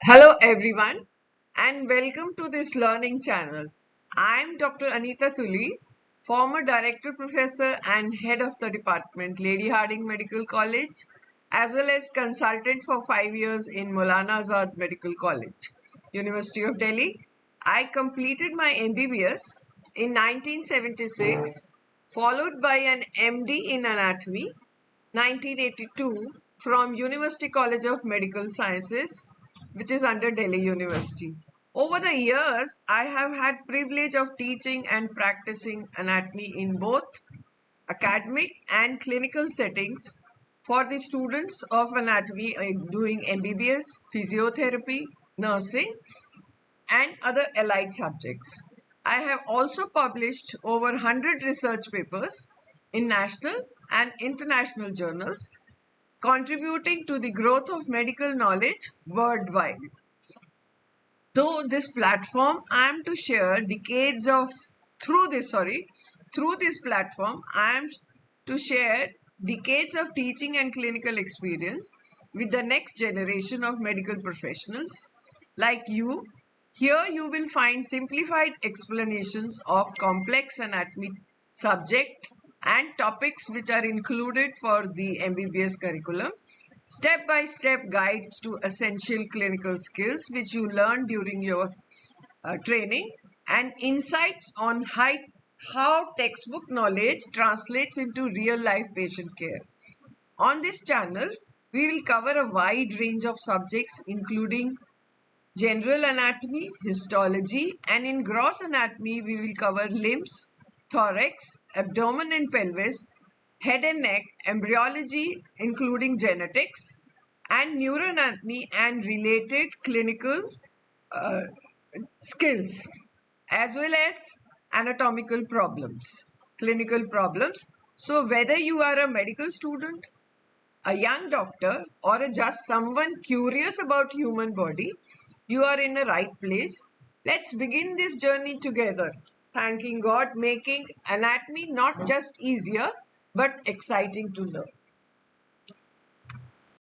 Hello everyone and welcome to this learning channel. I am Dr. Anita Tuli, former Director Professor and Head of the Department, Lady Hardinge Medical College, as well as consultant for 5 years in Maulana Azad Medical College, University of Delhi. I completed my MBBS in 1976, followed by an MD in Anatomy 1982 from University College of Medical Sciences, which is under Delhi University. Over the years, I have had privilege of teaching and practicing anatomy in both academic and clinical settings for the students of anatomy doing MBBS, physiotherapy, nursing, and other allied subjects. I have also published over 100 research papers in national and international journals, contributing to the growth of medical knowledge worldwide. Through this platform, I am to share through this platform, I am to share decades of teaching and clinical experience with the next generation of medical professionals like you. Here you will find simplified explanations of complex anatomy subject and topics which are included for the MBBS curriculum, step-by-step guides to essential clinical skills which you learn during your training, and insights on how textbook knowledge translates into real-life patient care. On this channel, we will cover a wide range of subjects including general anatomy, histology, and in gross anatomy, we will cover limbs, thorax, abdomen and pelvis, head and neck, embryology, including genetics, and neuroanatomy and related clinical uh, skills, as well as anatomical problems, clinical problems. So whether you are a medical student, a young doctor, or just someone curious about human body, you are in the right place. Let's begin this journey together, thanking God, making anatomy not just easier but exciting to learn.